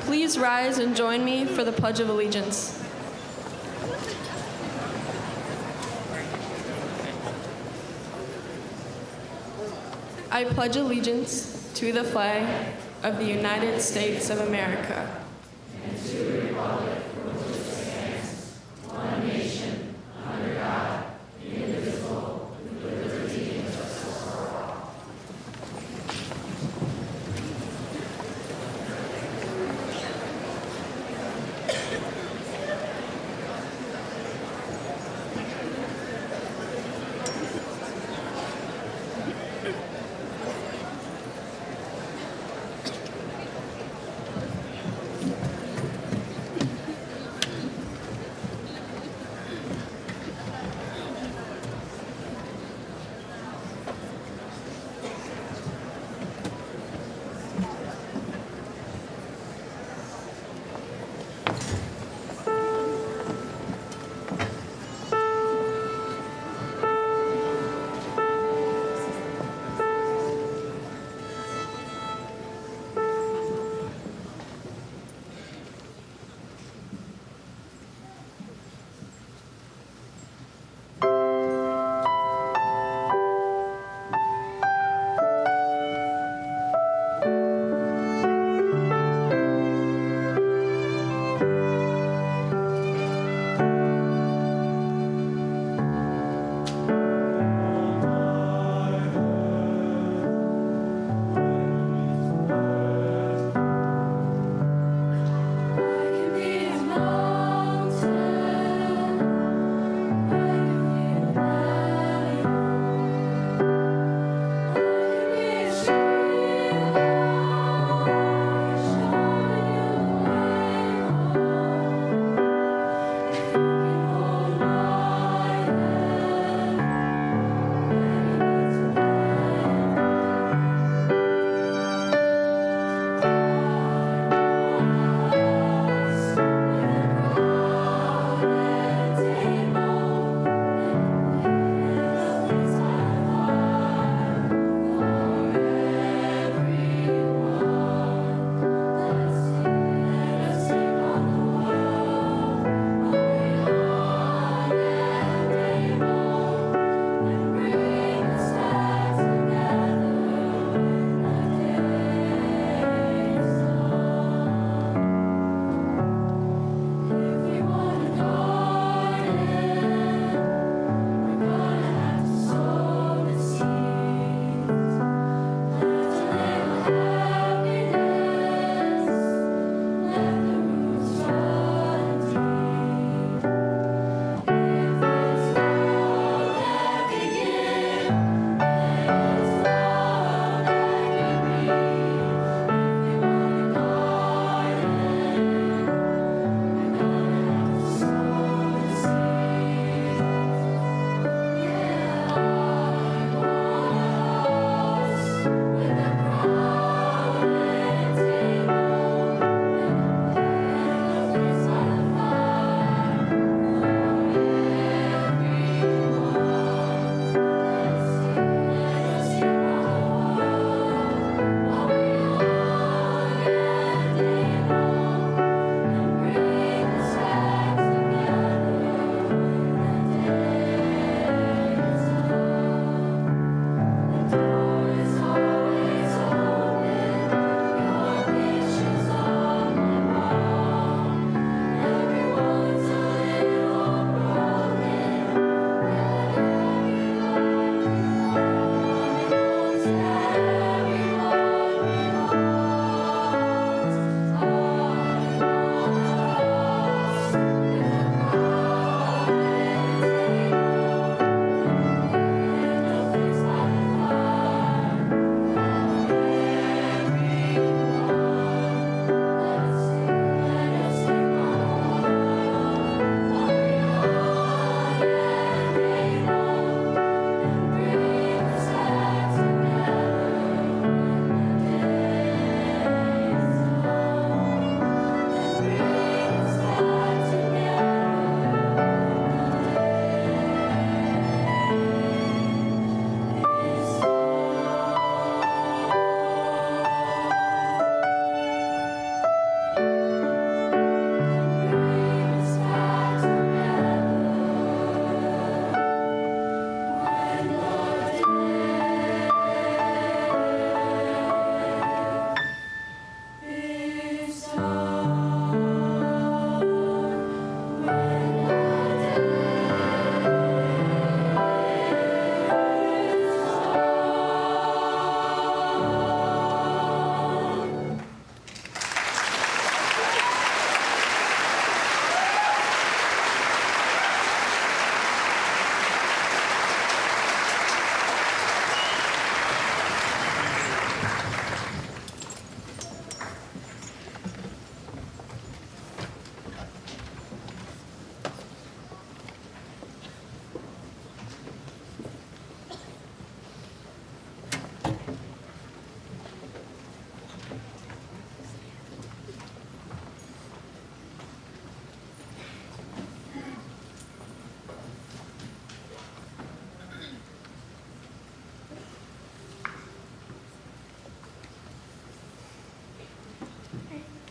Please rise and join me for the Pledge of Allegiance. I pledge allegiance to the flag of the United States of America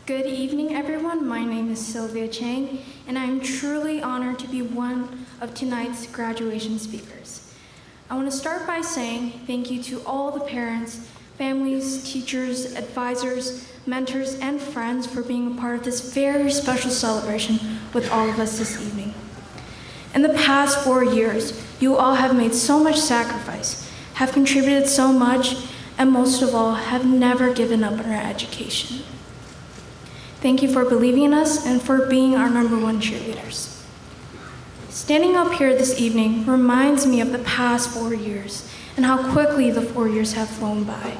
Good evening, everyone. My name is Sylvia Chang, and I'm truly honored to be one of tonight's graduation speakers. I want to start by saying thank you to all the parents, families, teachers, advisors, mentors, and friends for being a part of this very special celebration with all of us this evening. In the past 4 years, you all have made so much sacrifice, have contributed so much, and most of all, have never given up on our education. Thank you for believing in us and for being our #1 cheerleaders. Standing up here this evening reminds me of the past 4 years and how quickly the 4 years have flown by.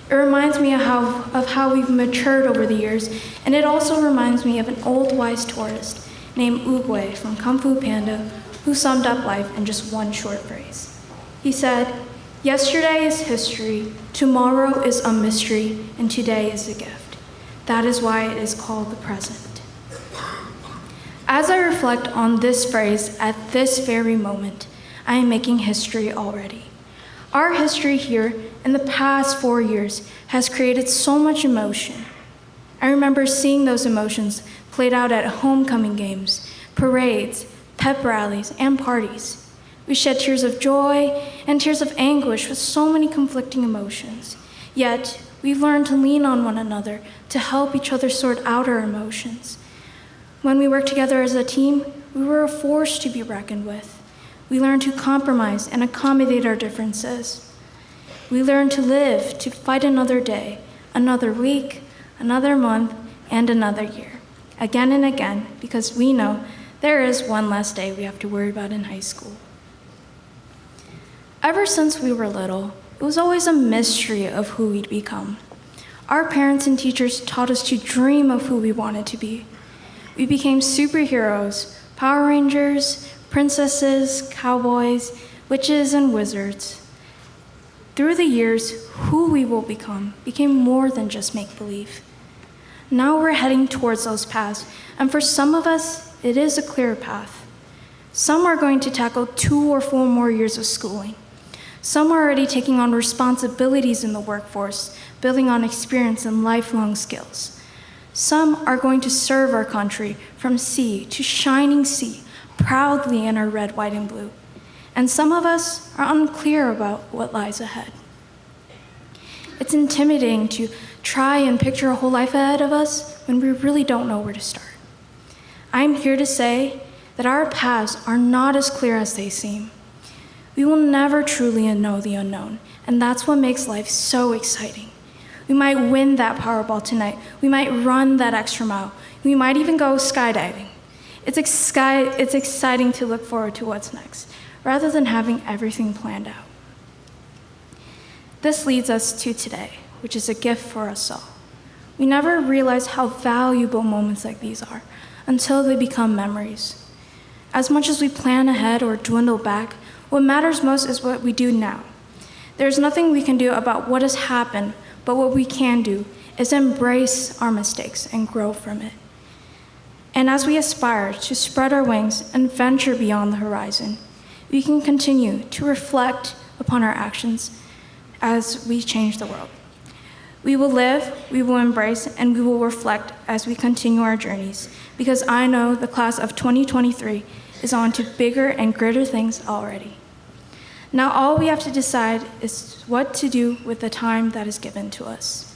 It reminds me of how we've matured over the years, and it also reminds me of an old wise tourist named Oogway from Kung Fu Panda who summed up life in just one short phrase. He said, "Yesterday is history, tomorrow is a mystery, and today is a gift. That is why it is called the present." As I reflect on this phrase at this very moment, I am making history already. Our history here in the past 4 years has created so much emotion. I remember seeing those emotions played out at homecoming games, parades, pep rallies, and parties. We shed tears of joy and tears of anguish with so many conflicting emotions. Yet, we've learned to lean on one another to help each other sort out our emotions. When we work together as a team, we were a force to be reckoned with. We learned to compromise and accommodate our differences. We learned to live, to fight another day, another week, another month, and another year, again and again, because we know there is one less day we have to worry about in high school. Ever since we were little, it was always a mystery of who we'd become. Our parents and teachers taught us to dream of who we wanted to be. We became superheroes, Power Rangers, princesses, cowboys, witches, and wizards. Through the years, who we will became more than just make-believe. Now we're heading towards those paths, and for some of us, it is a clear path. Some are going to tackle 2 or 4 more years of schooling. Some are already taking on responsibilities in the workforce, building on experience and lifelong skills. Some are going to serve our country from sea to shining sea, proudly in our red, white, and blue. And some of us are unclear about what lies ahead. It's intimidating to try and picture a whole life ahead of us when we really don't know where to start. I'm here to say that our paths are not as clear as they seem. We will never truly know the unknown, and that's what makes life so exciting. We might win that Powerball tonight. We might run that extra mile. We might even go skydiving. It's exciting to look forward to what's next, rather than having everything planned out. This leads us to today, which is a gift for us all. We never realize how valuable moments like these are until they become memories. As much as we plan ahead or dwindle back, what matters most is what we do now. There's nothing we can do about what has happened, but what we can do is embrace our mistakes and grow from it. And as we aspire to spread our wings and venture beyond the horizon, we can continue to reflect upon our actions as we change the world. We will live, we will embrace, and we will reflect as we continue our journeys, because I know the class of 2023 is on to bigger and greater things already. Now all we have to decide is what to do with the time that is given to us.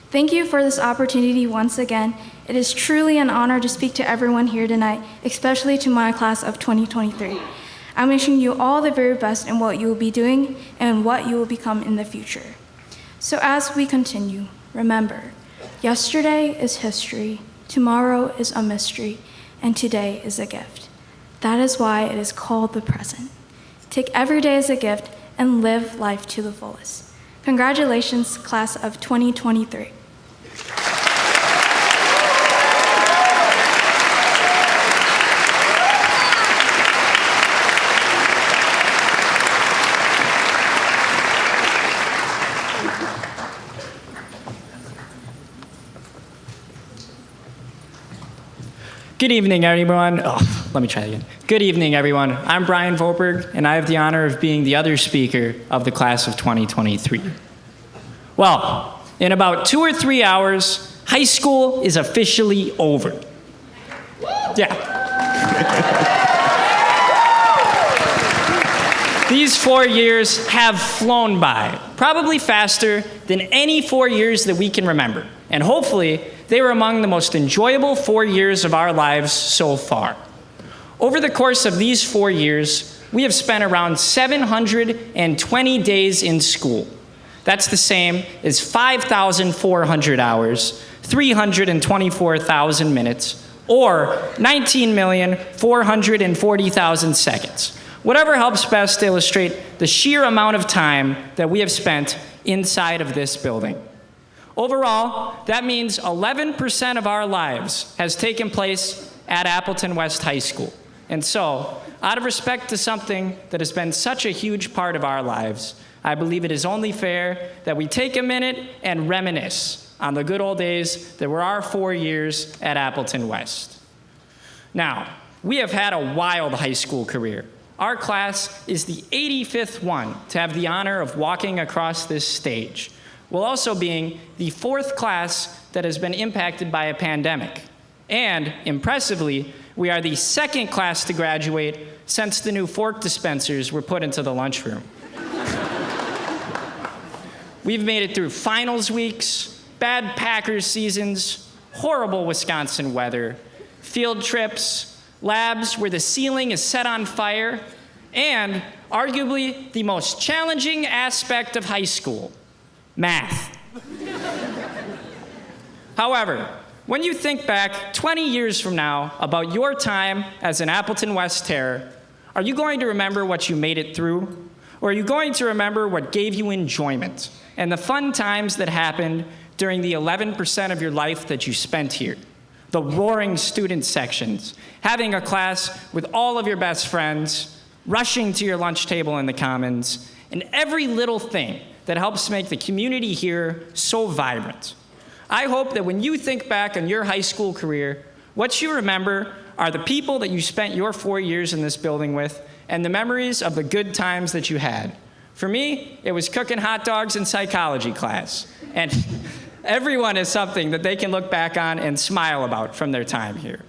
Thank you for this opportunity once again. It is truly an honor to speak to everyone here tonight, especially to my class of 2023. I'm wishing you all the very best in what you will be doing and what you will become in the future. So as we continue, remember, yesterday is history, tomorrow is a mystery, and today is a gift. That is why it is called the present. Take every day as a gift and live life to the fullest. Congratulations, class of 2023. Good evening, everyone. Let me try again. Good evening, everyone. I'm Brian Volberg, and I have the honor of being the other speaker of the class of 2023. Well, in about 2 or 3 hours, High school is officially over. Yeah. These 4 years have flown by, probably faster than any 4 years that we can remember. And hopefully, they were among the most enjoyable 4 years of our lives so far. Over the course of these 4 years, we have spent around 720 days in school. That's the same as 5,400 hours, 324,000 minutes, or 19,440,000 seconds. Whatever helps best illustrate the sheer amount of time that we have spent inside of this building. Overall, that means 11% of our lives has taken place at Appleton West High School. And so, out of respect to something that has been such a huge part of our lives, I believe it is only fair that we take a minute and reminisce on the good old days that were our 4 years at Appleton West. Now, we have had a wild high school career. Our class is the 85th one to have the honor of walking across this stage, while also being the 4th class that has been impacted by a pandemic. And, impressively, we are the 2nd class to graduate since the new fork dispensers were put into the lunchroom. We've made it through finals weeks, bad Packers seasons, horrible Wisconsin weather, field trips, labs where the ceiling is set on fire, and arguably the most challenging aspect of high school, math. However, when you think back 20 years from now about your time as an Appleton West Terror, are you going to remember what you made it through? Or are you going to remember what gave you enjoyment and the fun times that happened during the 11% of your life that you spent here? The roaring student sections, having a class with all of your best friends, rushing to your lunch table in the Commons, and every little thing that helps make the community here so vibrant. I hope that when you think back on your high school career, what you remember are the people that you spent your 4 years in this building with and the memories of the good times that you had. For me, it was cooking hot dogs in psychology class. And everyone has something that they can look back on and smile about from their time here.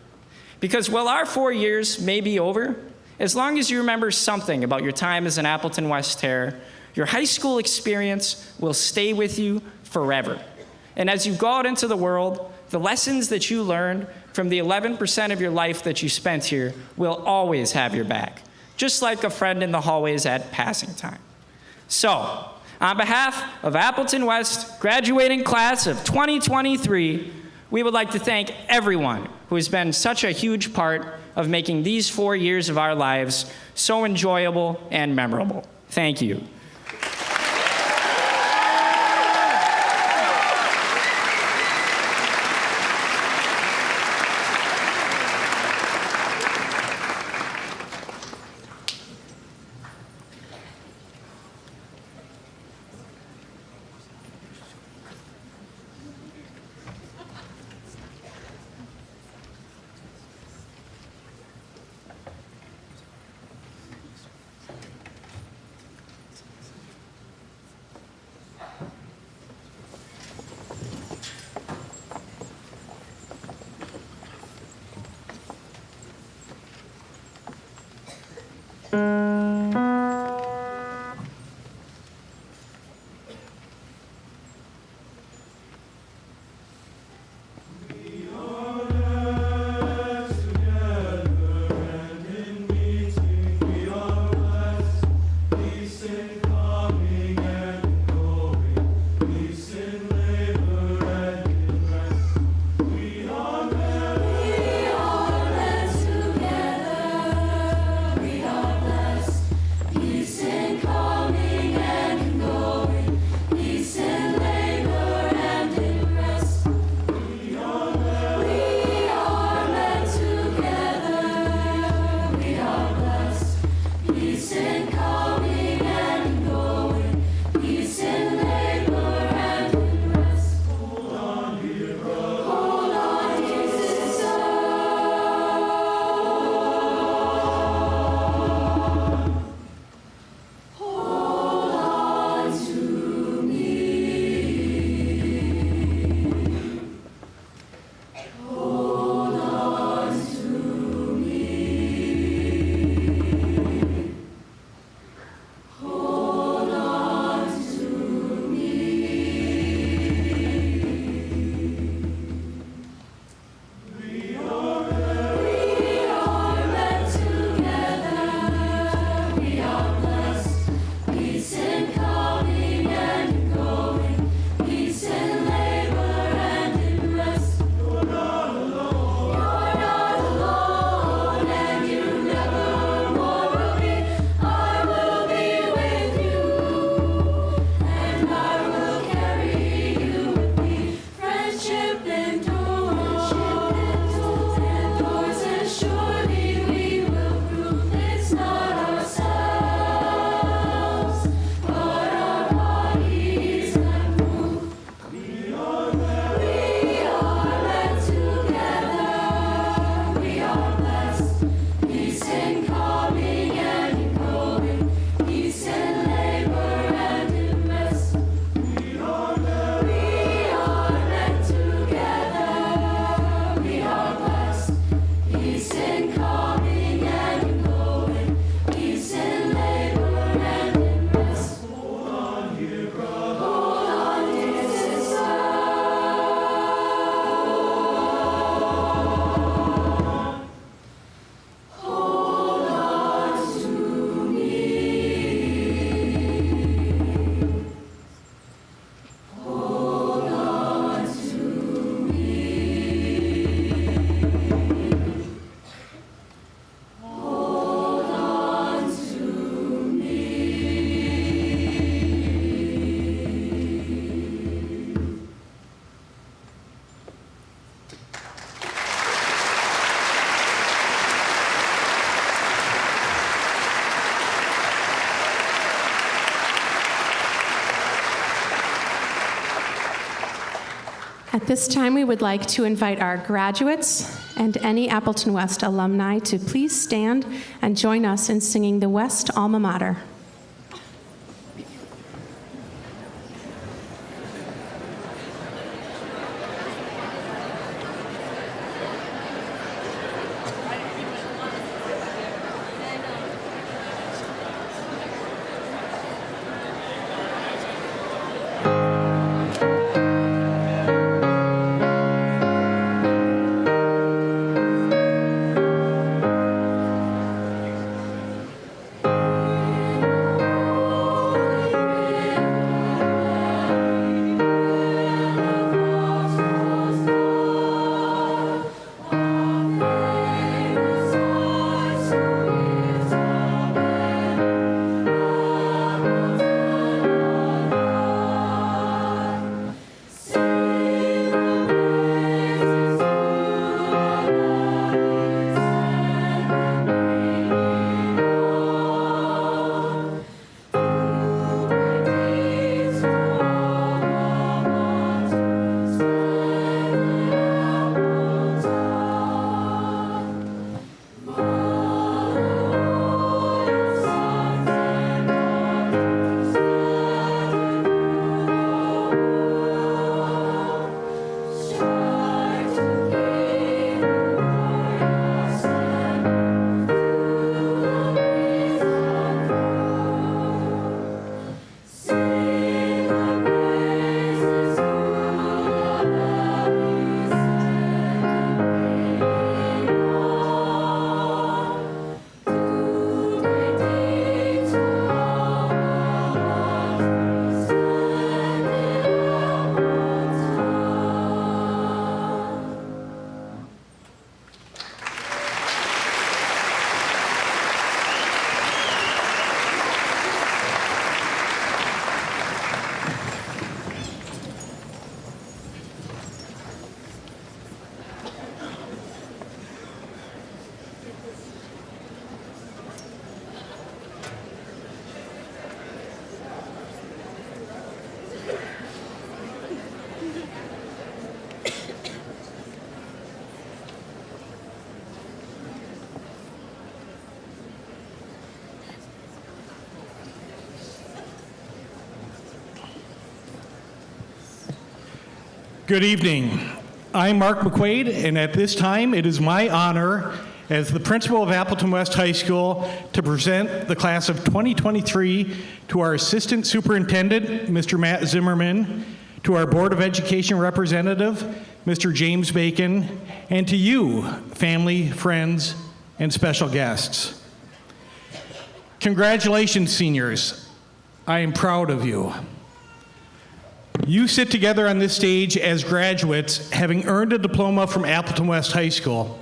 Because while our 4 years may be over, as long as you remember something about your time as an Appleton West Terror, your high school experience will stay with you forever. And as you go out into the world, the lessons that you learned from the 11% of your life that you spent here will always have your back, just like a friend in the hallways at passing time. So, on behalf of Appleton West graduating class of 2023, we would like to thank everyone who has been such a huge part of making these 4 years of our lives so enjoyable and memorable. Thank you. At this time, we would like to invite our graduates and any Appleton West alumni to please stand and join us in singing the West Alma Mater. Good evening. I'm Mark McQuaid, and at this time, it is my honor as the principal of Appleton West High School to present the class of 2023 to our Assistant Superintendent, Mr. Matt Zimmerman, to our Board of Education representative, Mr. James Bacon, and to you, family, friends, and special guests. Congratulations, seniors. I am proud of you. You sit together on this stage as graduates, having earned a diploma from Appleton West High School.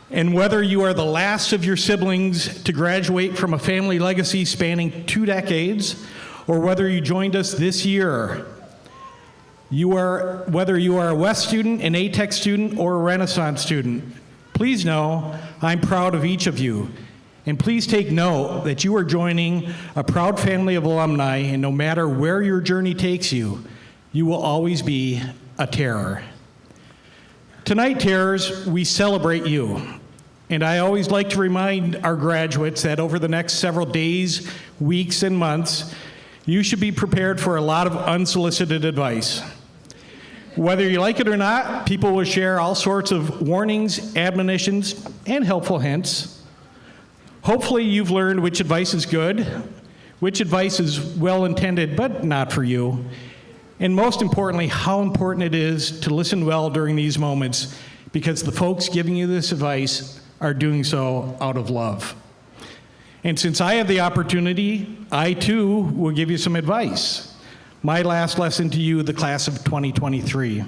And whether you are the last of your siblings to graduate from a family legacy spanning 2 decades, or whether you joined us this year, whether you are a West student, an ATEC student, or a Renaissance student, please know I'm proud of each of you. And please take note that you are joining a proud family of alumni, and no matter where your journey takes you, you will always be a terror. Tonight, Terrors, we celebrate you. And I always like to remind our graduates that over the next several days, weeks, and months, you should be prepared for a lot of unsolicited advice. Whether you like it or not, people will share all sorts of warnings, admonitions, and helpful hints. Hopefully you've learned which advice is good, which advice is well-intended but not for you, and most importantly, how important it is to listen well during these moments, because the folks giving you this advice are doing so out of love. And since I have the opportunity, I too will give you some advice. My last lesson to you, the class of 2023.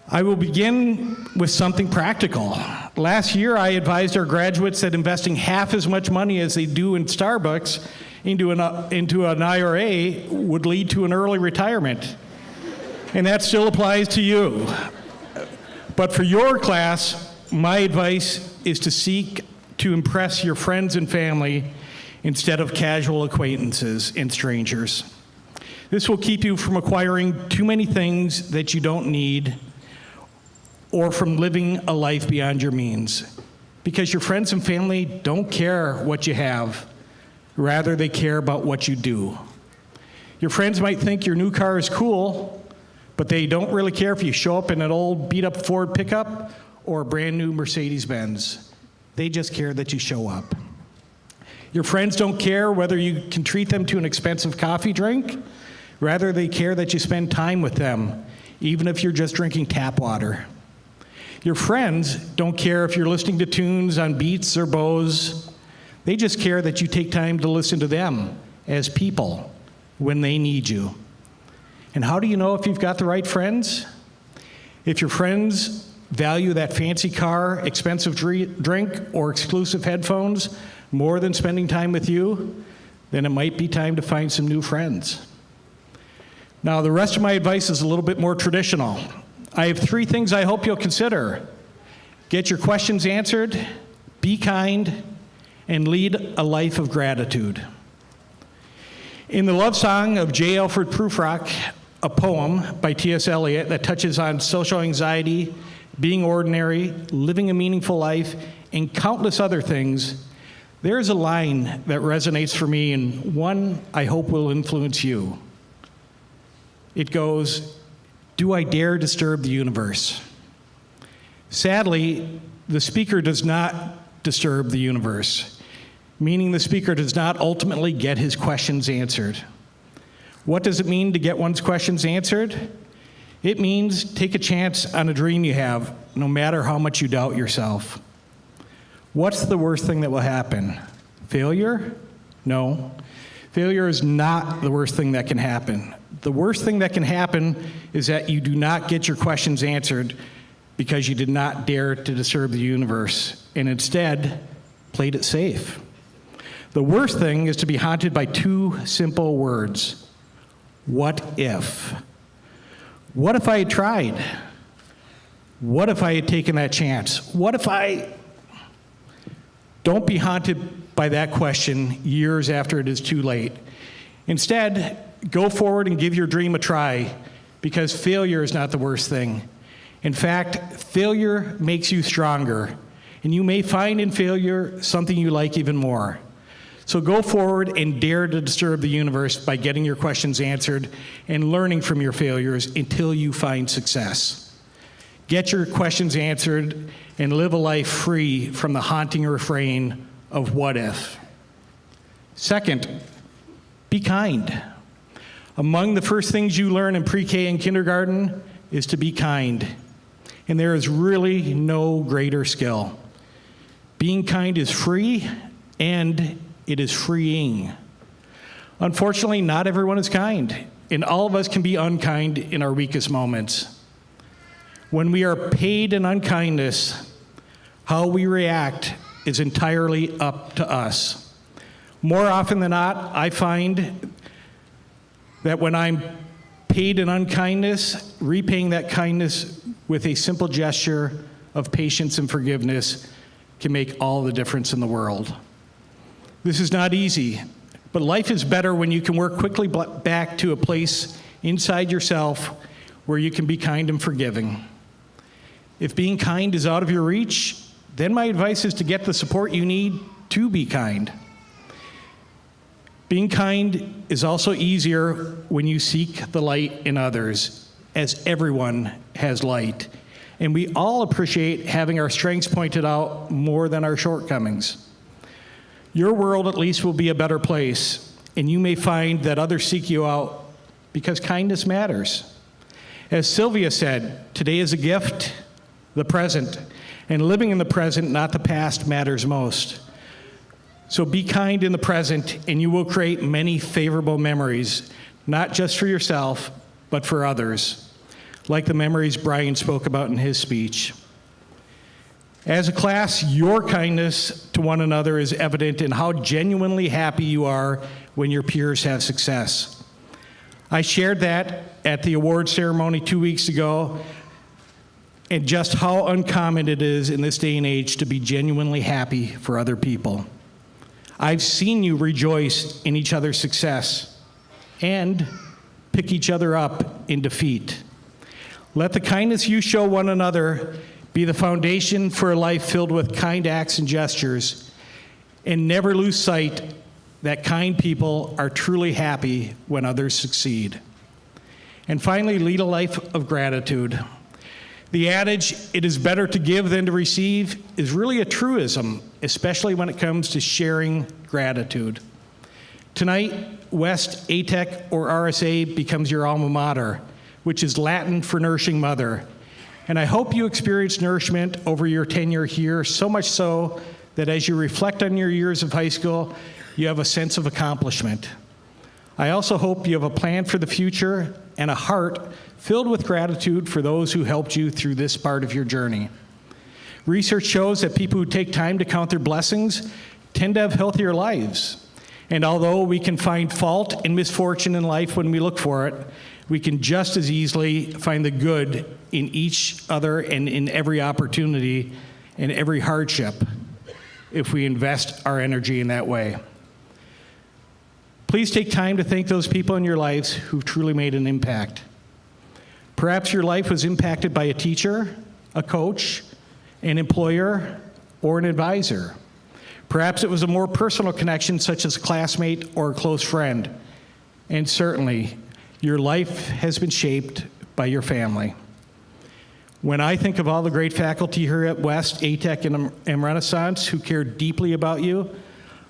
I will begin with something practical. Last year, I advised our graduates that investing half as much money as they do in Starbucks into an IRA would lead to an early retirement. And that still applies to you. But for your class, my advice is to seek to impress your friends and family instead of casual acquaintances and strangers. This will keep you from acquiring too many things that you don't need or from living a life beyond your means. Because your friends and family don't care what you have. Rather, they care about what you do. Your friends might think your new car is cool, but they don't really care if you show up in an old beat-up Ford pickup or a brand new Mercedes-Benz. They just care that you show up. Your friends don't care whether you can treat them to an expensive coffee drink. Rather, they care that you spend time with them, even if you're just drinking tap water. Your friends don't care if you're listening to tunes on Beats or Bose. They just care that you take time to listen to them as people when they need you. And how do you know if you've got the right friends? If your friends value that fancy car, expensive drink, or exclusive headphones more than spending time with you, then it might be time to find some new friends. Now, the rest of my advice is a little bit more traditional. I have 3 things I hope you'll consider. Get your questions answered, be kind, and lead a life of gratitude. In the love song of J. Alfred Prufrock, a poem by T.S. Eliot that touches on social anxiety, being ordinary, living a meaningful life, and countless other things, there is a line that resonates for me and one I hope will influence you. It goes, "Do I dare disturb the universe?" Sadly, the speaker does not disturb the universe, meaning the speaker does not ultimately get his questions answered. What does it mean to get one's questions answered? It means take a chance on a dream you have, no matter how much you doubt yourself. What's the worst thing that will happen? Failure? No. Failure is not the worst thing that can happen. The worst thing that can happen is that you do not get your questions answered because you did not dare to disturb the universe and instead played it safe. The worst thing is to be haunted by 2 simple words. What if? What if I had tried? What if I had taken that chance? What if I... Don't be haunted by that question years after it is too late. Instead, go forward and give your dream a try, because failure is not the worst thing. In fact, failure makes you stronger, and you may find in failure something you like even more. So go forward and dare to disturb the universe by getting your questions answered and learning from your failures until you find success. Get your questions answered and live a life free from the haunting refrain of what if. Second, be kind. Among the first things you learn in pre-K and kindergarten is to be kind. And there is really no greater skill. Being kind is free and it is freeing. Unfortunately, not everyone is kind, and all of us can be unkind in our weakest moments. When we are paid in unkindness, how we react is entirely up to us. More often than not, I find that when I'm paid in unkindness, repaying that kindness with a simple gesture of patience and forgiveness can make all the difference in the world. This is not easy, but life is better when you can work quickly back to a place inside yourself where you can be kind and forgiving. If being kind is out of your reach, then my advice is to get the support you need to be kind. Being kind is also easier when you seek the light in others, as everyone has light. And we all appreciate having our strengths pointed out more than our shortcomings. Your world at least will be a better place, and you may find that others seek you out because kindness matters. As Sylvia said, today is a gift, the present, and living in the present, not the past, matters most. So be kind in the present, and you will create many favorable memories, not just for yourself, but for others, like the memories Brian spoke about in his speech. As a class, your kindness to one another is evident in how genuinely happy you are when your peers have success. I shared that at the award ceremony 2 weeks ago, and just how uncommon it is in this day and age to be genuinely happy for other people. I've seen you rejoice in each other's success, and pick each other up in defeat. Let the kindness you show one another be the foundation for a life filled with kind acts and gestures, and never lose sight that kind people are truly happy when others succeed. And finally, lead a life of gratitude. The adage, "it is better to give than to receive," is really a truism, especially when it comes to sharing gratitude. Tonight, West ATEC or RSA becomes your alma mater, which is Latin for nourishing mother. And I hope you experience nourishment over your tenure here, so much so that as you reflect on your years of high school, you have a sense of accomplishment. I also hope you have a plan for the future and a heart filled with gratitude for those who helped you through this part of your journey. Research shows that people who take time to count their blessings tend to have healthier lives. And although we can find fault and misfortune in life when we look for it, we can just as easily find the good in each other and in every opportunity and every hardship if we invest our energy in that way. Please take time to thank those people in your lives who've truly made an impact. Perhaps your life was impacted by a teacher, a coach, an employer, or an advisor. Perhaps it was a more personal connection, such as a classmate or a close friend. And certainly, your life has been shaped by your family. When I think of all the great faculty here at West, ATEC, and Renaissance who care deeply about you,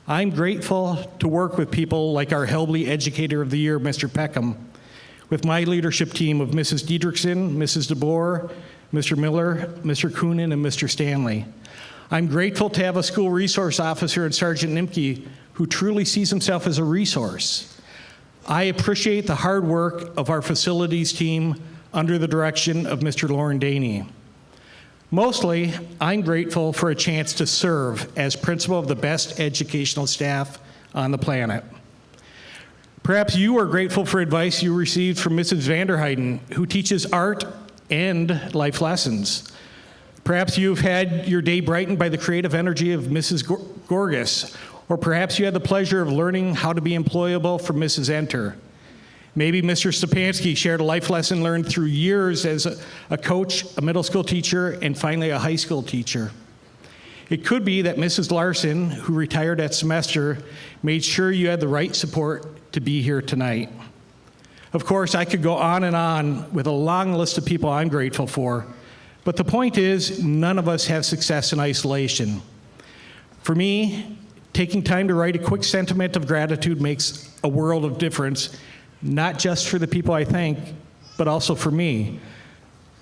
I'm grateful to work with people like our Helbley Educator of the Year, Mr. Peckham, with my leadership team of Mrs. Diedrichson, Mrs. DeBoer, Mr. Miller, Mr. Coonan, and Mr. Stanley. I'm grateful to have a school resource officer in Sergeant Nimke who truly sees himself as a resource. I appreciate the hard work of our facilities team under the direction of Mr. Lauren Daney. Mostly, I'm grateful for a chance to serve as principal of the best educational staff on the planet. Perhaps you are grateful for advice you received from Mrs. Vanderheiden, who teaches art and life lessons. Perhaps you've had your day brightened by the creative energy of Mrs. Gorgas, or perhaps you had the pleasure of learning how to be employable from Mrs. Enter. Maybe Mr. Stepansky shared a life lesson learned through years as a coach, a middle school teacher, and finally a high school teacher. It could be that Mrs. Larson, who retired at semester, made sure you had the right support to be here tonight. Of course, I could go on with a long list of people I'm grateful for, but the point is, none of us have success in isolation. For me, taking time to write a quick sentiment of gratitude makes a world of difference, not just for the people I thank, but also for me.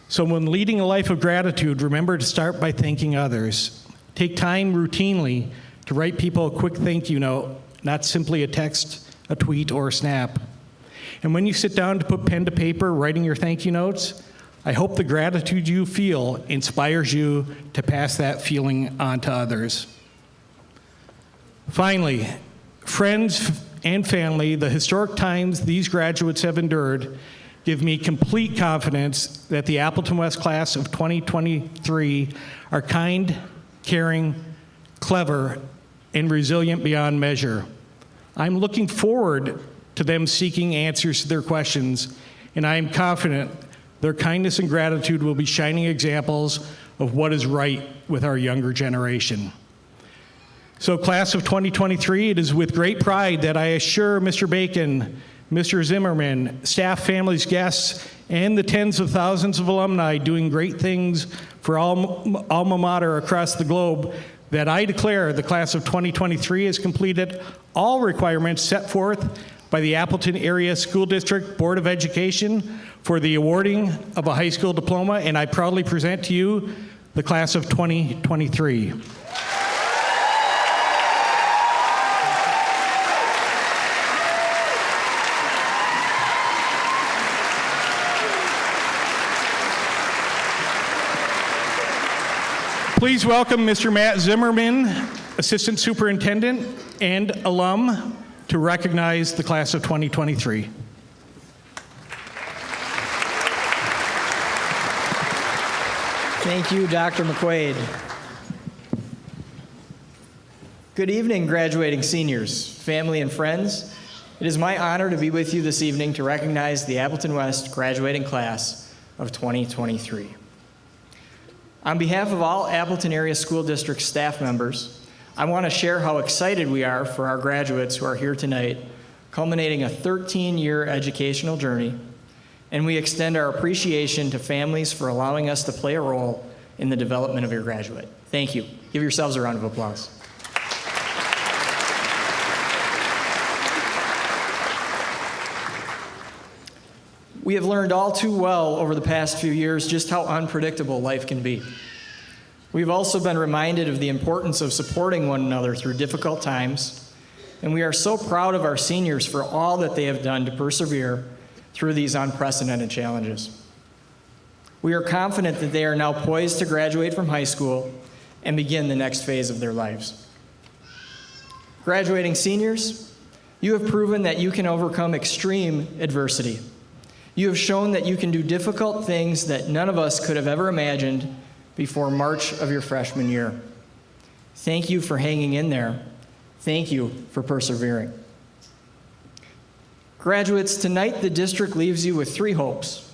So when leading a life of gratitude, remember to start by thanking others. Take time routinely to write people a quick thank you note, not simply a text, a tweet, or a snap. And when you sit down to put pen to paper writing your thank you notes, I hope the gratitude you feel inspires you to pass that feeling on to others. Finally, friends and family, the historic times these graduates have endured give me complete confidence that the Appleton West class of 2023 are kind, caring, clever, and resilient beyond measure. I'm looking forward to them seeking answers to their questions, and I am confident their kindness and gratitude will be shining examples of what is right with our younger generation. So, class of 2023, it is with great pride that I assure Mr. Bacon, Mr. Zimmerman, staff, families, guests, and the tens of thousands of alumni doing great things for alma mater across the globe that I declare the class of 2023 has completed all requirements set forth by the Appleton Area School District Board of Education for the awarding of a high school diploma, and I proudly present to you the class of 2023. Please welcome Mr. Matt Zimmerman, Assistant Superintendent and alum, to recognize the class of 2023. Thank you, Dr. McQuaid. Good evening, graduating seniors, family and friends. It is my honor to be with you this evening to recognize the Appleton West graduating class of 2023. On behalf of all Appleton Area School District staff members, I want to share how excited we are for our graduates who are here tonight, culminating a 13-year educational journey, and we extend our appreciation to families for allowing us to play a role in the development of your graduate. Thank you. Give yourselves a round of applause. We have learned all too well over the past few years just how unpredictable life can be. We've also been reminded of the importance of supporting one another through difficult times, and we are so proud of our seniors for all that they have done to persevere through these unprecedented challenges. We are confident that they are now poised to graduate from high school and begin the next phase of their lives. Graduating seniors, you have proven that you can overcome extreme adversity. You have shown that you can do difficult things that none of us could have ever imagined before March of your freshman year. Thank you for hanging in there. Thank you for persevering. Graduates, tonight the district leaves you with 3 hopes.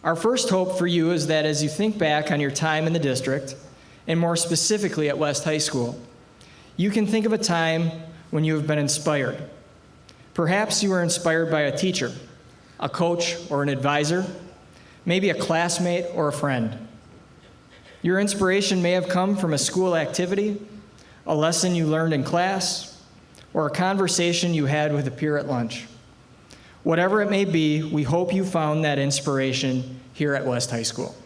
Our first hope for you is that as you think back on your time in the district, and more specifically at West High School, you can think of a time when you have been inspired. Perhaps you were inspired by a teacher, a coach or an advisor, maybe a classmate or a friend. Your inspiration may have come from a school activity, a lesson you learned in class, or a conversation you had with a peer at lunch. Whatever it may be, we hope you found that inspiration here at West High School.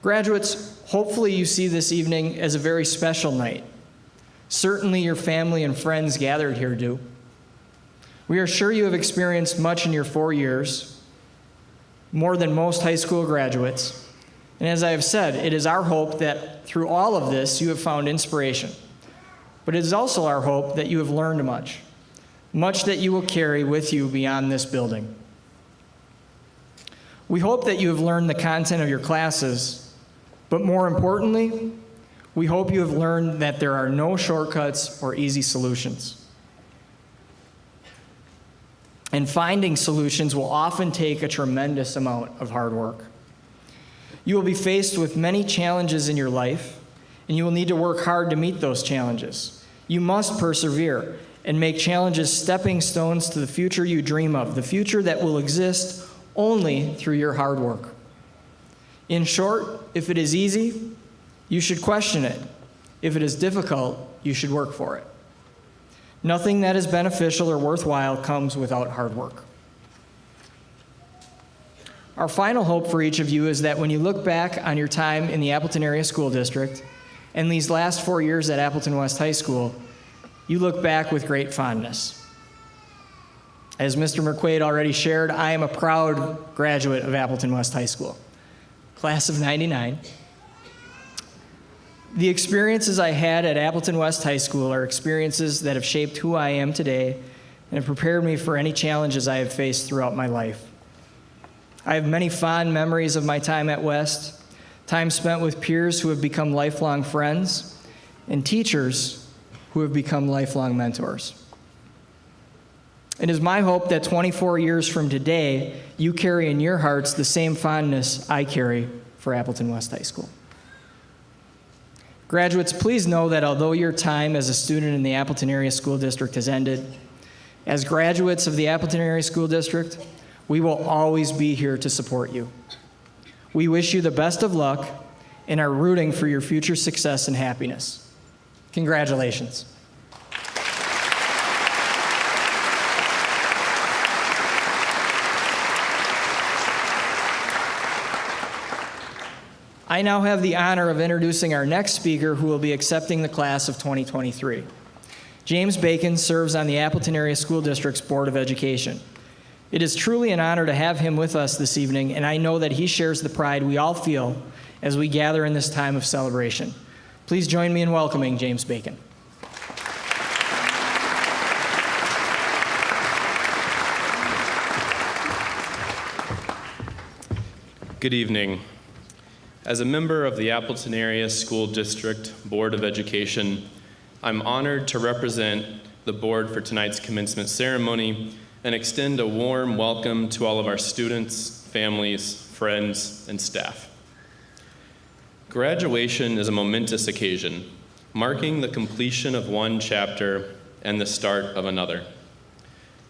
Graduates, hopefully you see this evening as a very special night. Certainly your family and friends gathered here do. We are sure you have experienced much in your 4 years, more than most high school graduates. And as I have said, it is our hope that through all of this, you have found inspiration. But it is also our hope that you have learned much, much that you will carry with you beyond this building. We hope that you have learned the content of your classes, but more importantly, we hope you have learned that there are no shortcuts or easy solutions. And finding solutions will often take a tremendous amount of hard work. You will be faced with many challenges in your life, and you will need to work hard to meet those challenges. You must persevere and make challenges stepping stones to the future you dream of, the future that will exist only through your hard work. In short, if it is easy, you should question it. If it is difficult, you should work for it. Nothing that is beneficial or worthwhile comes without hard work. Our final hope for each of you is that when you look back on your time in the Appleton Area School District and these last 4 years at Appleton West High School, you look back with great fondness. As Mr. McQuaid already shared, I am a proud graduate of Appleton West High School, class of '99. The experiences I had at Appleton West High School are experiences that have shaped who I am today and have prepared me for any challenges I have faced throughout my life. I have many fond memories of my time at West, time spent with peers who have become lifelong friends, and teachers who have become lifelong mentors. It is my hope that 24 years from today, you carry in your hearts the same fondness I carry for Appleton West High School. Graduates, please know that although your time as a student in the Appleton Area School District has ended, as graduates of the Appleton Area School District, we will always be here to support you. We wish you the best of luck and are rooting for your future success and happiness. Congratulations. I now have the honor of introducing our next speaker who will be accepting the class of 2023. James Bacon serves on the Appleton Area School District's Board of Education. It is truly an honor to have him with us this evening, and I know that he shares the pride we all feel as we gather in this time of celebration. Please join me in welcoming James Bacon. Good evening. As a member of the Appleton Area School District Board of Education, I'm honored to represent the board for tonight's commencement ceremony and extend a warm welcome to all of our students, families, friends, and staff. Graduation is a momentous occasion, marking the completion of one chapter and the start of another.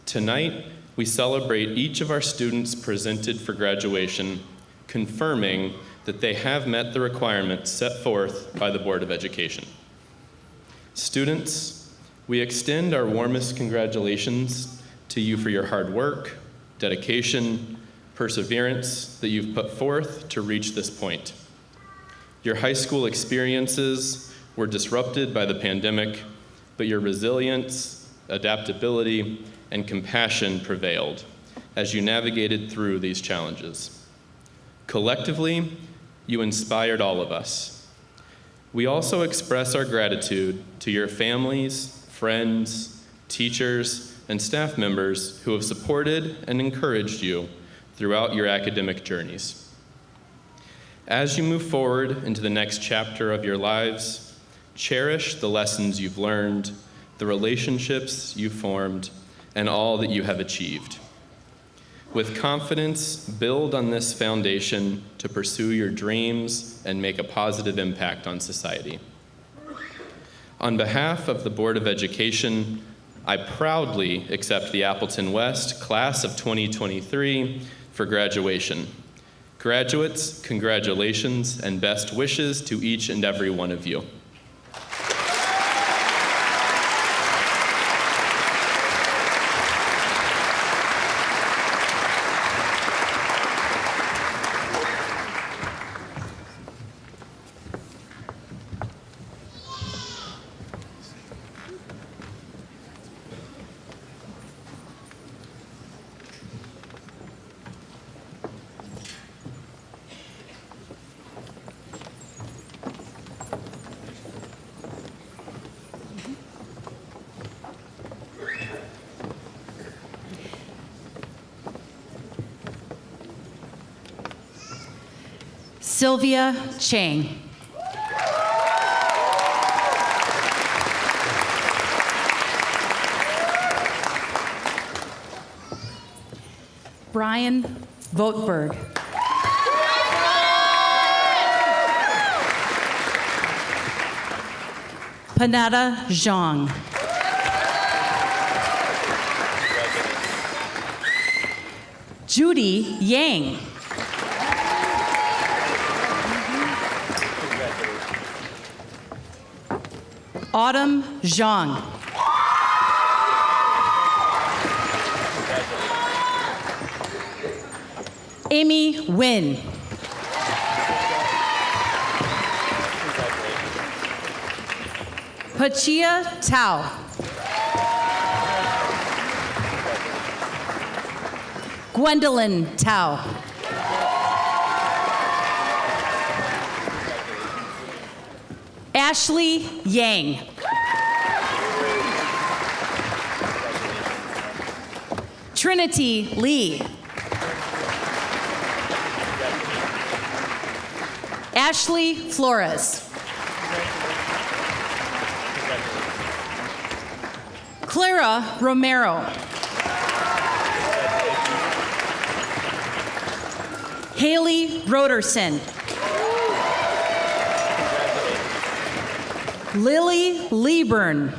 Tonight, we celebrate each of our students presented for graduation, confirming that they have met the requirements set forth by the Board of Education. Students, we extend our warmest congratulations to you for your hard work, dedication, perseverance that you've put forth to reach this point. Your high school experiences were disrupted by the pandemic, but your resilience, adaptability, and compassion prevailed as you navigated through these challenges. Collectively, you inspired all of us. We also express our gratitude to your families, friends, teachers, and staff members who have supported and encouraged you throughout your academic journeys. As you move forward into the next chapter of your lives, cherish the lessons you've learned, the relationships you've formed, and all that you have achieved. With confidence, build on this foundation to pursue your dreams and make a positive impact on society. On behalf of the Board of Education, I proudly accept the Appleton West Class of 2023 for graduation. Graduates, congratulations and best wishes to each and every one of you. Sylvia Chang. Brian Vogtberg. Panetta Zhang. Judy Yang. Autumn Zhang. Amy Nguyen. Pachia Tao. Gwendolyn Tao. Ashley Yang. Trinity Lee. Ashley Flores. Clara Romero. Haley Roderson. Lily Lieburn.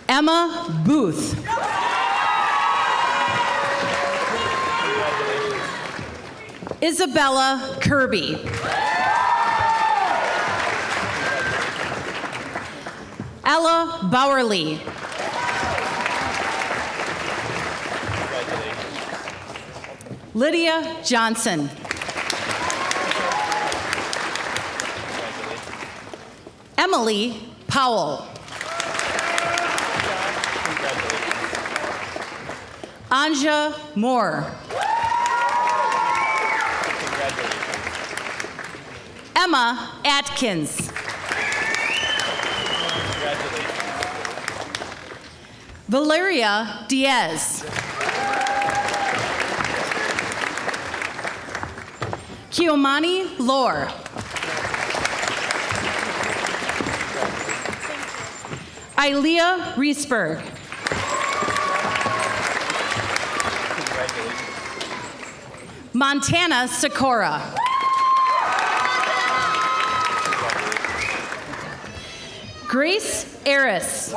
Emma Booth. Isabella Kirby. Ella Bowerly. Lydia Johnson. Emily Powell. Anja Moore. Emma Atkins. Valeria Diaz. Kiomani Lore. Ilea Riesberg. Montana Sikora. Grace Eris.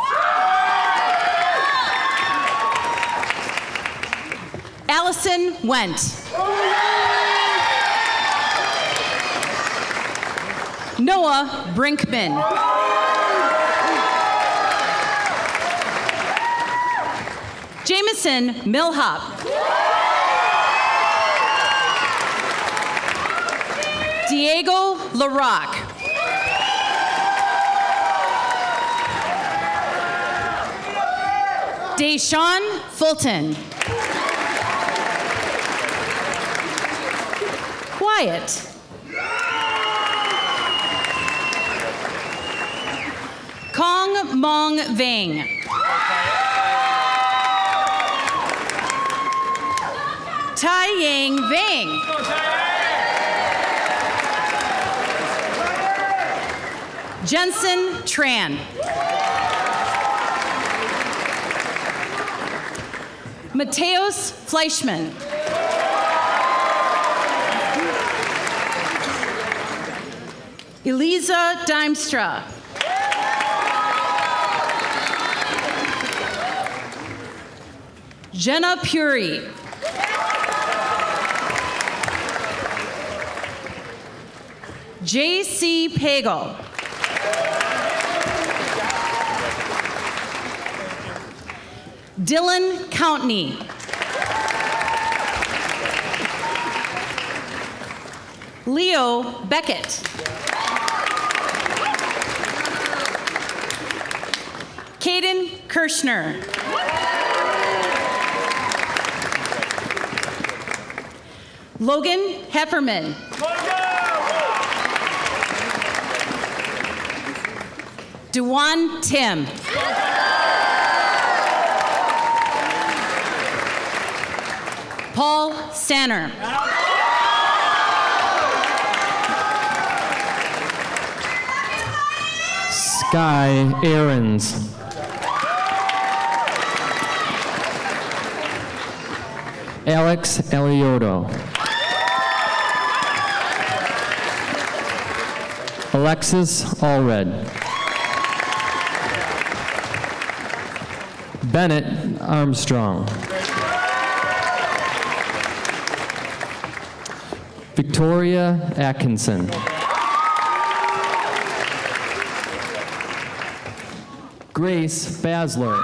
Allison Went. Noah Brinkman. Jameson Millhop. Diego LaRock. Deshaun Fulton. Quiet. Kong Mong Vang. Tai Yang Vang. Jensen Tran. Mateos Fleischman. Eliza Dimstra. Jenna Puri. J.C. Pagel. Dylan Countney. Leo Beckett. Caden Kirschner. Logan Hefferman. Dewan Tim. Paul Sanner. Sky Aarons. Alex Eliotto. Alexis Allred. Bennett Armstrong. Victoria Atkinson. Grace Basler.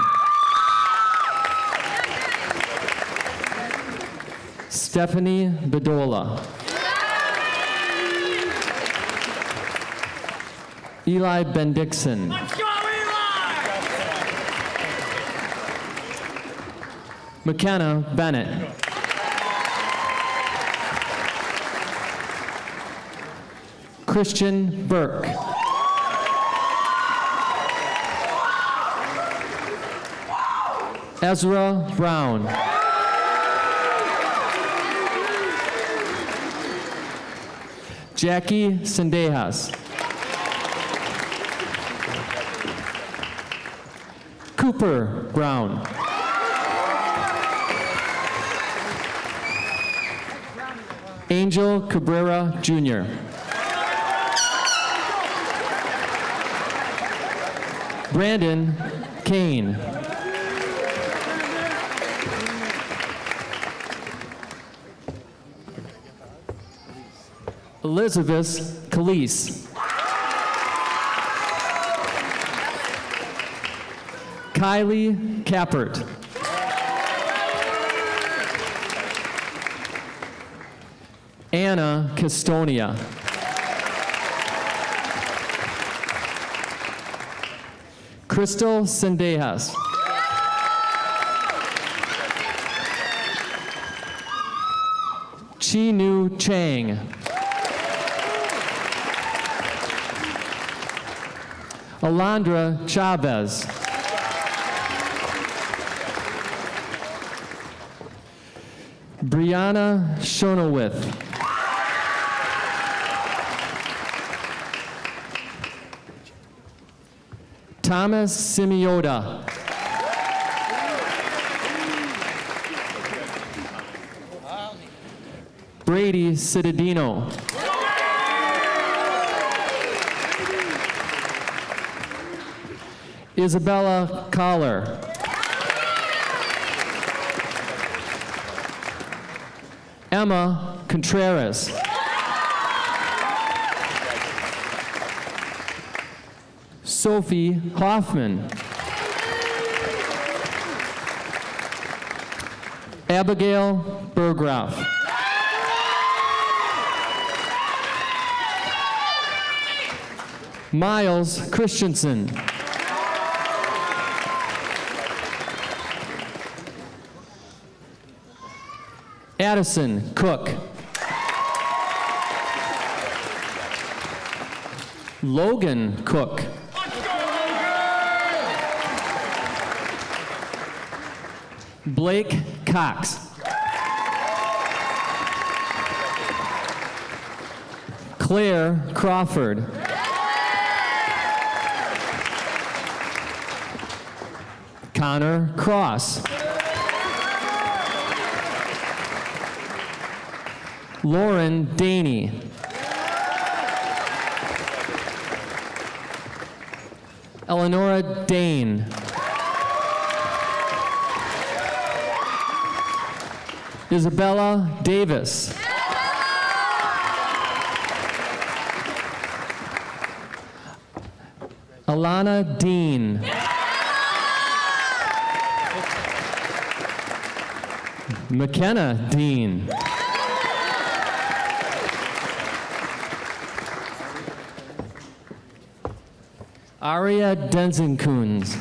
Stephanie Bedola. Eli Bendixson. McKenna Bennett. Christian Burke. Ezra Brown. Jackie Sendejas. Cooper Brown. Angel Cabrera Jr. Brandon Kane. Elizabeth Calise. Kylie Kappert. Anna Castonia. Crystal Sendejas. Chi Nu Chang. Alondra Chavez. Brianna Shonowith. Thomas Simiota. Brady Cittadino. Isabella Collar. Emma Contreras. Sophie Hoffman. Abigail Burgraff. Miles Christensen. Addison Cook. Logan Cook. Blake Cox. Claire Crawford. Connor Cross. Lauren Daney. Eleonora Dane. Isabella Davis. Alana Dean. McKenna Dean. Aria Denzenkoons.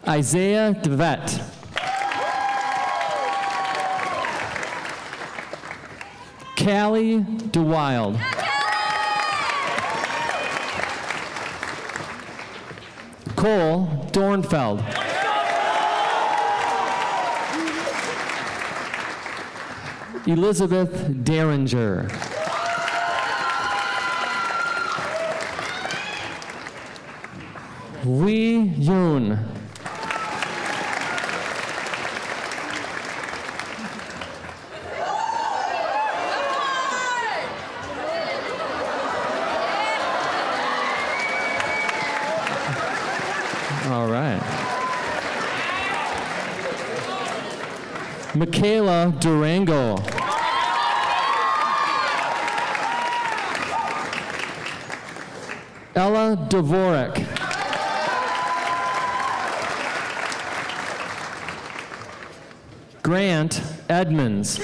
Isaiah DeVette. Callie DeWild. Cole Dornfeld. Elizabeth Derringer. Wee Yoon. All right. Michaela Durango. Ella Dvorak. Grant Edmonds.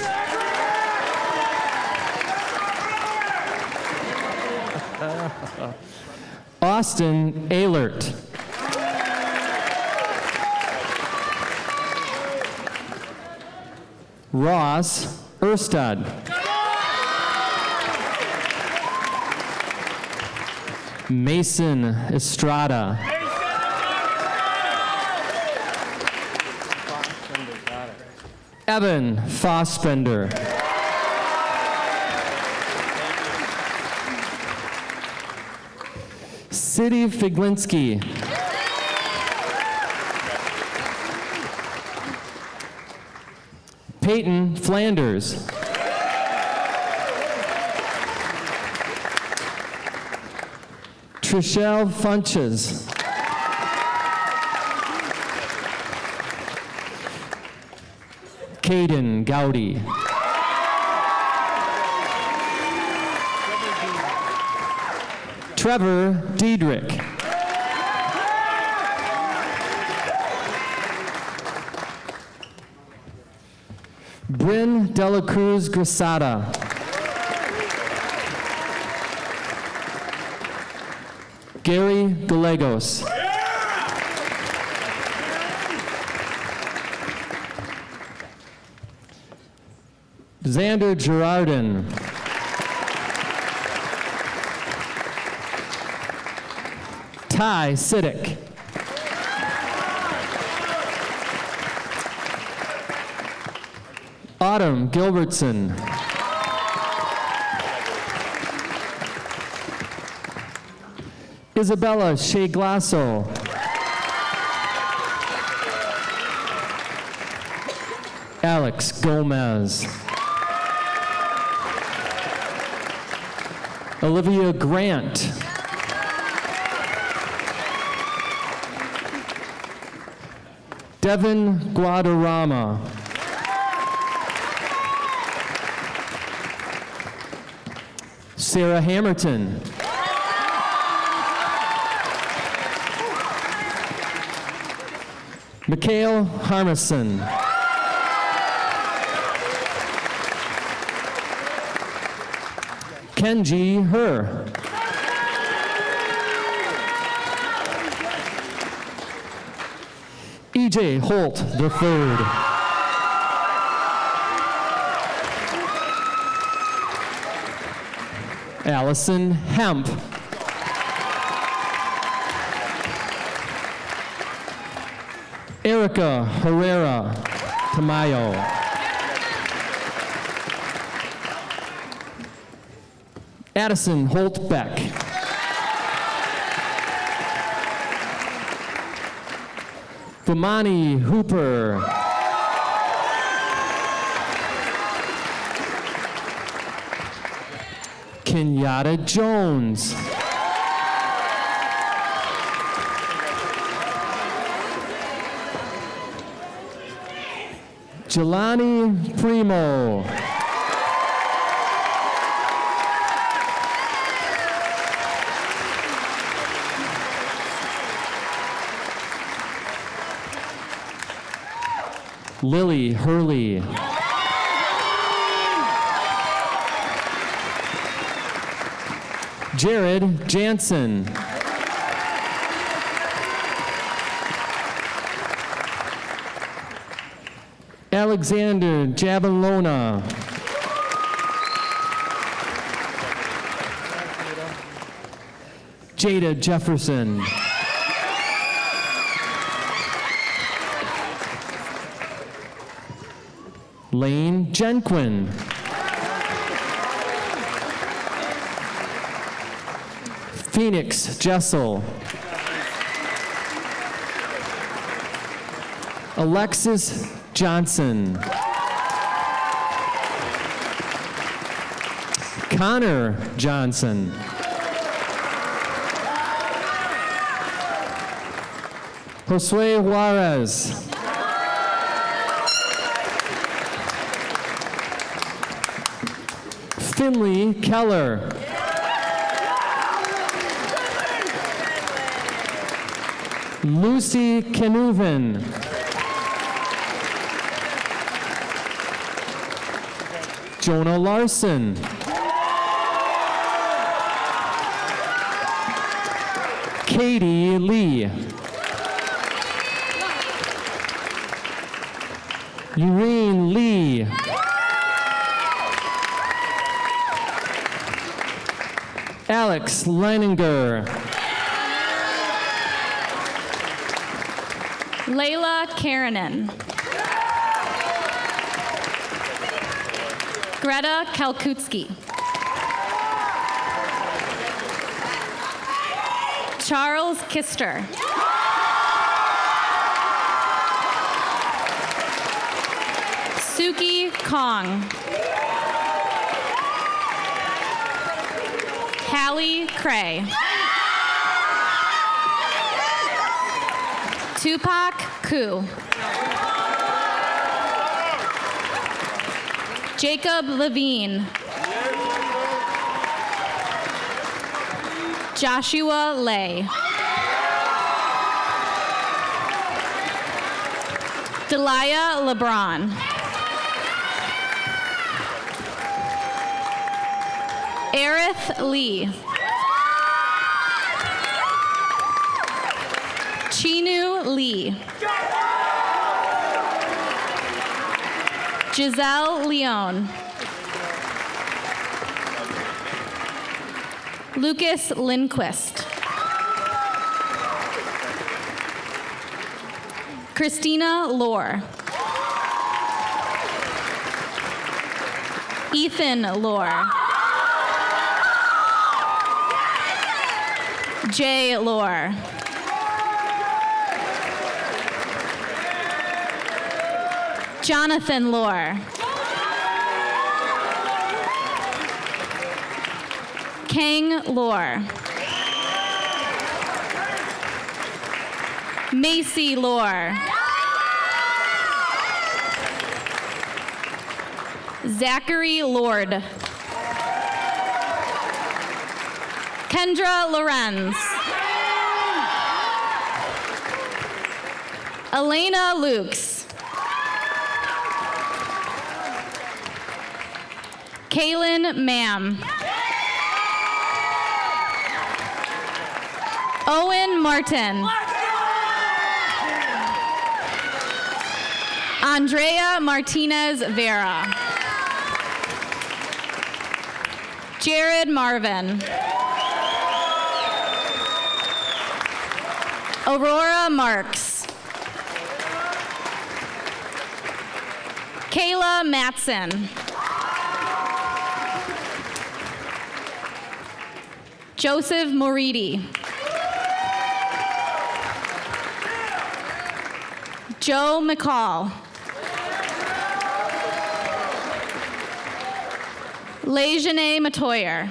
Austin Ehlert. Ross Erstad. Mason Estrada. Evan Fossbender. City Figlinski. Peyton Flanders. Trishelle Funches. Caden Gowdy. Trevor Diedrich. Bryn Dela Cruz Grisada. Gary Gallegos. Xander Girardin. Ty Siddick. Autumn Gilbertson. Isabella Shea Glasso. Alex Gomez. Olivia Grant. Devin Guadarrama. Sarah Hammerton. Mikhail Harmison. Kenji Her. EJ Holt III. Allison Hemp. Erica Herrera Tamayo. Addison Holt Beck. Vamani Hooper. Kenyatta Jones. Jelani Primo. Lily Hurley. Jared Jansen. Alexander Jabalona. Jada Jefferson. Lane Jenquin. Phoenix Jessel. Alexis Johnson. Connor Johnson. Josue Juarez. Finley Keller. Lucy Kenuven. Jonah Larson. Katie Lee. Ureen Lee. Alex Leininger. Layla Karanen. Greta Kalkutsky. Charles Kister. Suki Kong. Hallie Cray. Tupac Ku. Jacob Levine. Joshua Lay. Delia LeBron. Aerith Lee. Chinu Lee. Giselle Leone. Lucas Lindquist. Christina Lohr. Ethan Lohr. J. Lohr. Jonathan Lohr. Kang Lohr. Macy Lohr. Zachary Lord. Kendra Lorenz. Elena Lukes. Kaylin Mam. Owen Martin. Andrea Martinez Vera. Jared Marvin. Aurora Marks. Kayla Matson. Joseph Moridi. Joe McCall. Lejane Matoyer.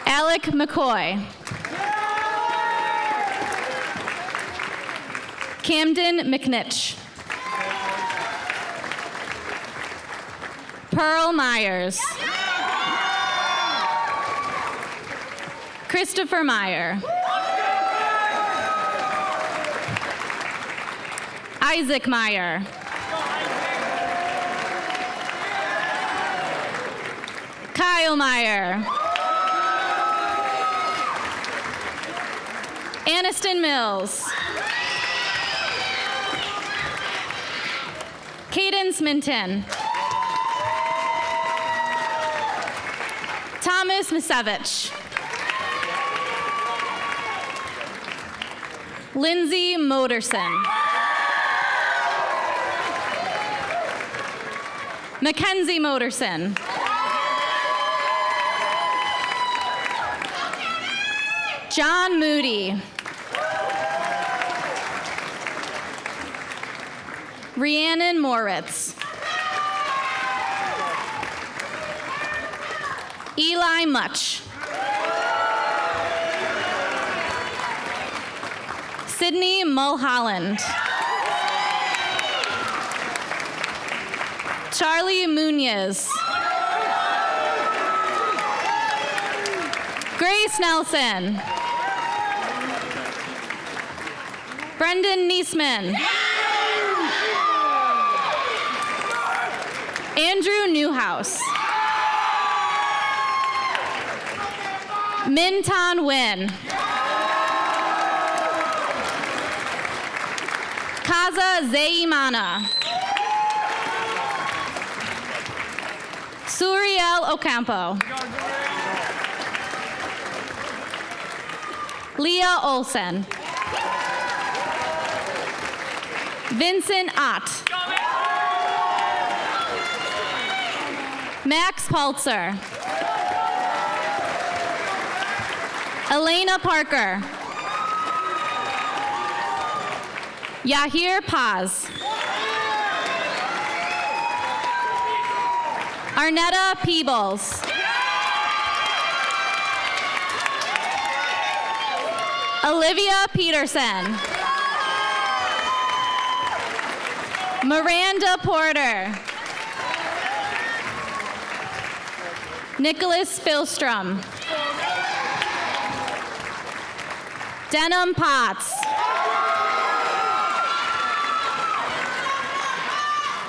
Alec McCoy. Camden McNitch. Pearl Myers. Christopher Meyer. Isaac Meyer. Kyle Meyer. Aniston Mills. Cadence Minton. Thomas Misevich. Lindsay Moderson. Mackenzie Moderson. John Moody. Rhiannon Moritz. Eli Much. Sydney Mulholland. Charlie Munoz. Grace Nelson. Brendan Niesman. Andrew Newhouse. Minton Win. Kaza Zeimana. Suriel Ocampo. Leah Olsen. Vincent Ott. Max Paltzer. Elena Parker. Yahir Paz. Arnetta Peebles. Olivia Peterson. Miranda Porter. Nicholas Philstrom. Denham Potts.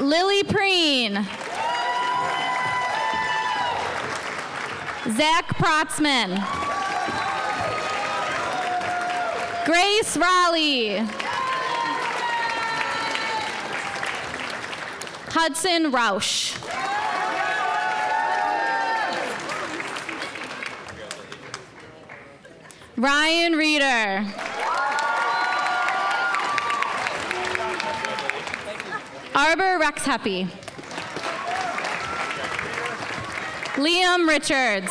Lily Preen. Zach Protzman. Grace Raleigh. Hudson Rausch. Ryan Reeder. Arbor Rexheppy. Liam Richards.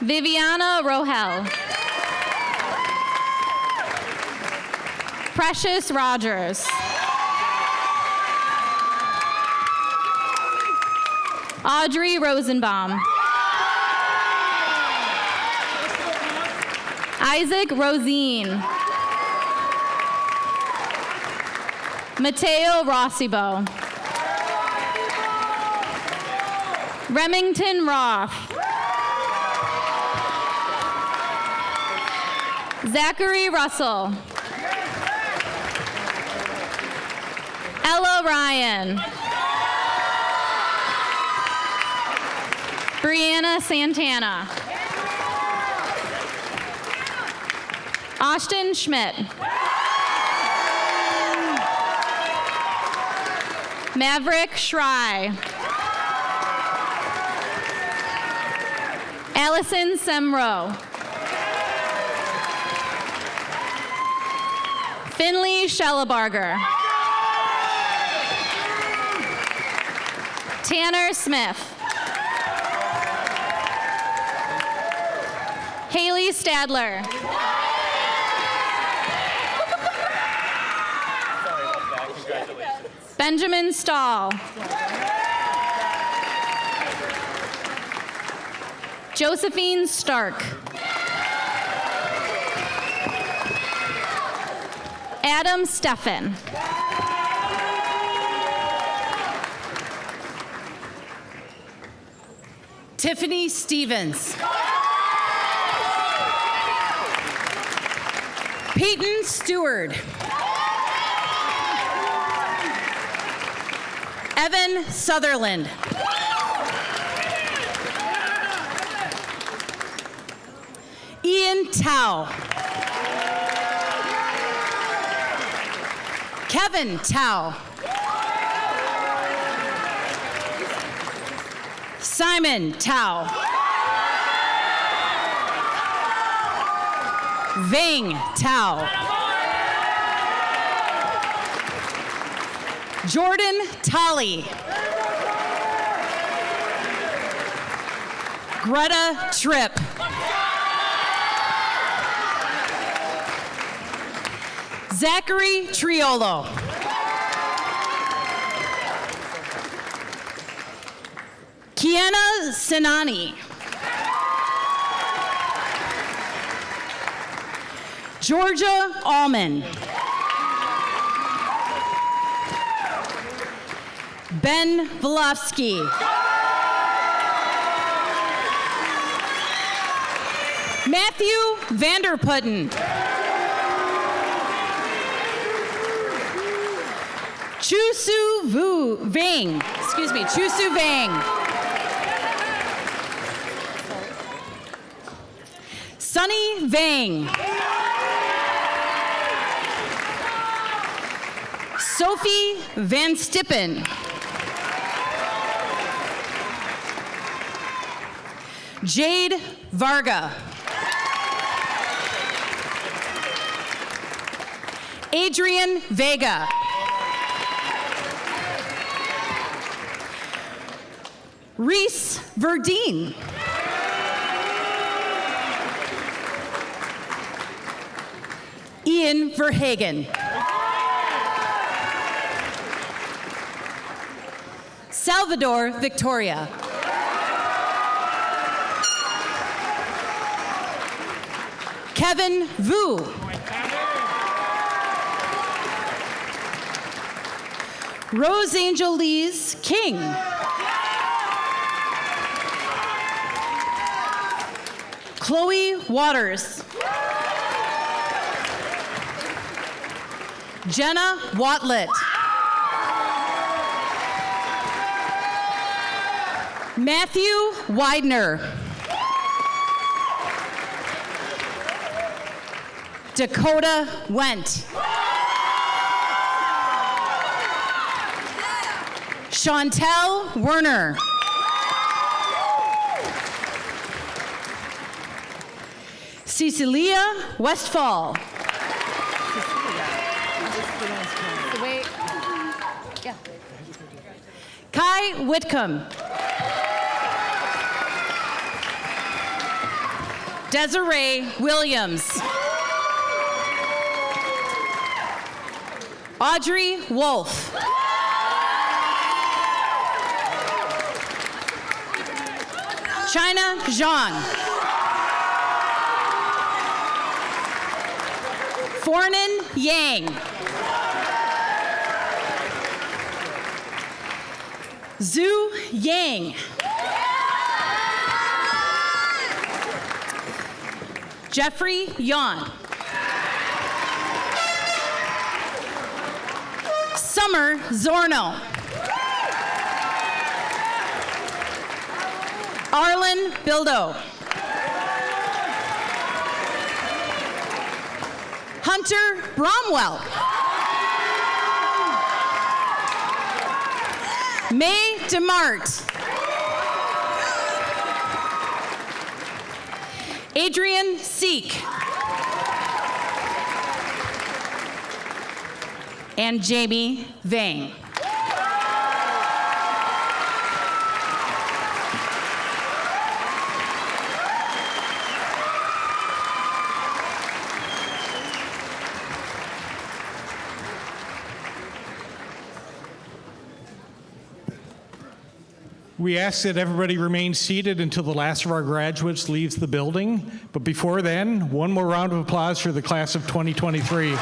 Viviana Rohel. Precious Rogers. Audrey Rosenbaum. Isaac Rosine. Mateo Rossibo. Remington Roth. Zachary Russell. Ella Ryan. Brianna Santana. Austin Schmidt. Maverick Schrei. Allison Semro. Finley Schellebarger. Tanner Smith. Haley Stadler. Benjamin Stahl. Josephine Stark. Adam Steffen. Tiffany Stevens. Peyton Stewart. Evan Sutherland. Ian Tao. Kevin Tao. Simon Tao. Ving Tao. Jordan Tolley. Greta Tripp. Zachary Triolo. Kiana Sinani. Georgia Allman. Ben Volofsky. Matthew Vanderputten. Chusu Vang. Chusu Vang. Sunny Vang. Sophie Van Stippen. Jade Varga. Adrian Vega. Reese Verdeen. Ian Verhagen. Salvador Victoria. Kevin Vu. Rose Angel Lees King. Chloe Waters. Jenna Watlett. Matthew Widener. Dakota Went. Chantel Werner. Cecilia Westfall. Kai Whitcomb. Desiree Williams. Audrey Wolf. China Zhang. Fornan Yang. Zhu Yang. Jeffrey Yan. Summer Zorno. Arlen Bildo. Hunter Bromwell. May DeMart. Adrian Seek. And Jamie Vang. We ask that everybody remain seated until the last of our graduates leaves the building. But before then, one more round of applause for the class of 2023.